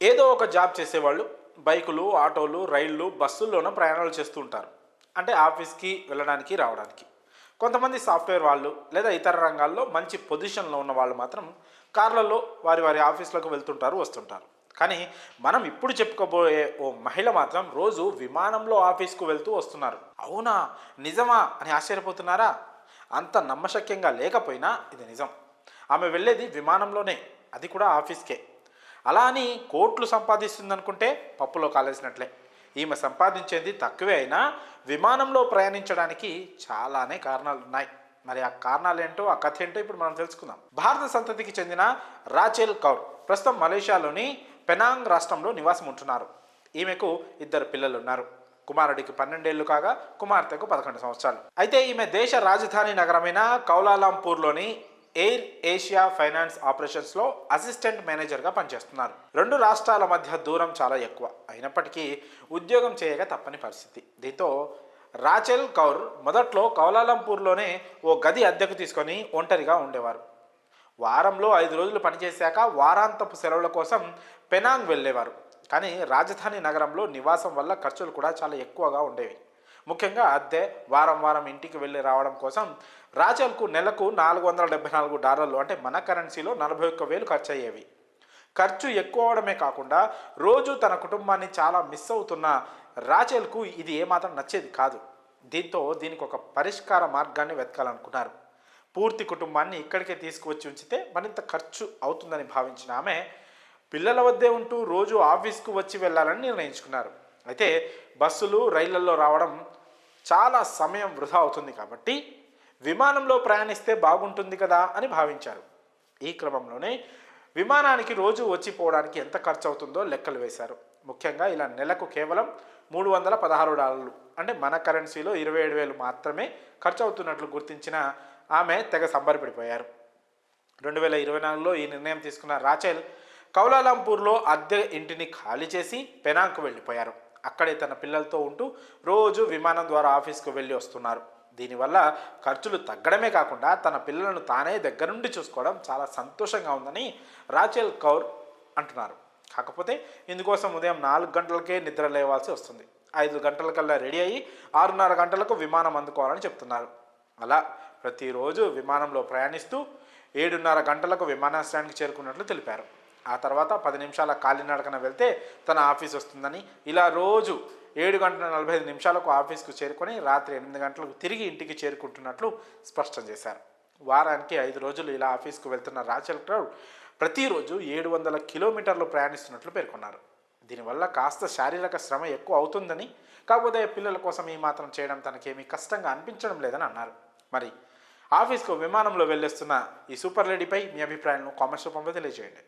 ఏదో ఒక జాబ్ చేసేవాళ్ళు బైకులు, ఆటోలు, రైళ్ళు, బస్సుల్లోనూ ప్రయాణాలు చేస్తూ ఉంటారు. అంటే ఆఫీస్కి వెళ్ళడానికి, రావడానికి. కొంతమంది సాఫ్ట్వేర్ వాళ్ళు లేదా ఇతర రంగాల్లో మంచి పొజిషన్లో ఉన్న వాళ్ళు మాత్రం కార్లలో వారి వారి ఆఫీసులకు వెళ్తుంటారు, వస్తుంటారు. కానీ మనం ఇప్పుడు చెప్పుకోబోయే ఓ మహిళ మాత్రం రోజు విమానంలో ఆఫీస్కు వెళ్తూ వస్తున్నారు. అవునా, నిజమా అని ఆశ్చర్యపోతున్నారా? అంత నమ్మశక్యంగా లేకపోయినా ఇది నిజం. ఆమె వెళ్ళేది విమానంలోనే, అది కూడా ఆఫీస్కే. అలా అని కోట్లు సంపాదిస్తుందనుకుంటే పప్పులో కాలేసినట్లే. ఈమె సంపాదించేది తక్కువే అయినా విమానంలో ప్రయాణించడానికి చాలానే కారణాలు ఉన్నాయి. మరి ఆ కారణాలు ఏంటో, ఆ కథ ఏంటో ఇప్పుడు మనం తెలుసుకుందాం. భారత సంతతికి చెందిన రాచెల్ కౌర్ ప్రస్తుతం మలేషియాలోని పెనాంగ్ రాష్ట్రంలో నివాసం ఉంటున్నారు. ఈమెకు 2 పిల్లలు ఉన్నారు. కుమారుడికి 12 ఏళ్లు కాగా కుమార్తెకు 11 సంవత్సరాలు. అయితే ఈమె దేశ రాజధాని నగరమైన కౌలాలంపూర్లోని ఎయిర్ ఏషియా ఫైనాన్స్ ఆపరేషన్స్లో అసిస్టెంట్ మేనేజర్గా పనిచేస్తున్నారు. 2 రాష్ట్రాల మధ్య దూరం చాలా ఎక్కువ అయినప్పటికీ ఉద్యోగం చేయక తప్పని పరిస్థితి. దీంతో రాచెల్ కౌర్ మొదట్లో కౌలాలంపూర్లోనే ఓ గది అద్దెకు తీసుకొని ఒంటరిగా ఉండేవారు. వారంలో 5 రోజులు పనిచేశాక వారాంతపు సెలవుల కోసం పెనాంగ్ వెళ్ళేవారు. కానీ రాజధాని నగరంలో నివాసం వల్ల ఖర్చులు కూడా చాలా ఎక్కువగా ఉండేవి. ముఖ్యంగా అద్దె, వారం వారం ఇంటికి వెళ్ళి రావడం కోసం రాచెల్కు నెలకు $474 అంటే మన కరెన్సీలో 41,000 ఖర్చు అయ్యేవి. ఖర్చు ఎక్కువ అవడమే కాకుండా రోజు తన కుటుంబాన్ని చాలా మిస్ అవుతున్న రాచెల్కు ఇది ఏమాత్రం నచ్చేది కాదు. దీంతో దీనికి ఒక పరిష్కార మార్గాన్ని వెతకాలనుకున్నారు. పూర్తి కుటుంబాన్ని ఇక్కడికే తీసుకువచ్చి ఉంచితే మరింత ఖర్చు అవుతుందని భావించిన ఆమె పిల్లల వద్దే ఉంటూ రోజు ఆఫీస్కు వచ్చి వెళ్ళాలని నిర్ణయించుకున్నారు. అయితే బస్సులు, రైళ్లలో రావడం చాలా సమయం వృధా అవుతుంది కాబట్టి విమానంలో ప్రయాణిస్తే బాగుంటుంది కదా అని భావించారు. ఈ క్రమంలోనే విమానానికి రోజు వచ్చిపోవడానికి ఎంత ఖర్చు అవుతుందో లెక్కలు వేశారు. ముఖ్యంగా ఇలా నెలకు కేవలం $316 అంటే మన కరెన్సీలో 27,000 మాత్రమే ఖర్చు అవుతున్నట్లు గుర్తించిన ఆమె తెగ సంబరపడిపోయారు. 2024లో ఈ నిర్ణయం తీసుకున్న రాచెల్ కౌలాలంపూర్లో అద్దె ఇంటిని ఖాళీ చేసి పెనాంగ్కు వెళ్ళిపోయారు. అక్కడే తన పిల్లలతో ఉంటూ రోజు విమానం ద్వారా ఆఫీస్కు వెళ్ళి వస్తున్నారు. దీనివల్ల ఖర్చులు తగ్గడమే కాకుండా తన పిల్లలను తానే దగ్గర నుండి చూసుకోవడం చాలా సంతోషంగా ఉందని రాచెల్ కౌర్ అంటున్నారు. కాకపోతే ఇందుకోసం ఉదయం 4 గంటలకే నిద్ర లేవాల్సి వస్తుంది. 5 గంటలకల్లా రెడీ అయ్యి 6:30 గంటలకు విమానం అందుకోవాలని చెప్తున్నారు. అలా ప్రతిరోజు విమానంలో ప్రయాణిస్తూ 7:30 గంటలకు విమానాశ్రయానికి చేరుకున్నట్లు తెలిపారు. ఆ తర్వాత 10 నిమిషాల కాలినడకన వెళ్తే తన ఆఫీస్ వస్తుందని, ఇలా రోజు 7:45 ఆఫీస్కు చేరుకొని రాత్రి 8 గంటలకు తిరిగి ఇంటికి చేరుకుంటున్నట్లు స్పష్టం చేశారు. వారానికి 5 రోజులు ఇలా ఆఫీస్కు వెళ్తున్న రాచెల్ కౌర్ ప్రతిరోజు 700 కిలోమీటర్లు ప్రయాణిస్తున్నట్లు పేర్కొన్నారు. దీనివల్ల కాస్త శారీరక శ్రమ ఎక్కువ అవుతుందని, కాకపోతే పిల్లల కోసం ఈ మాత్రం చేయడం తనకేమీ కష్టంగా అనిపించడం లేదని అన్నారు. మరి ఆఫీస్కు విమానంలో వెళ్ళేస్తున్న ఈ సూపర్ లేడీపై మీ అభిప్రాయాలను కామెంట్స్ రూపంలో తెలియజేయండి.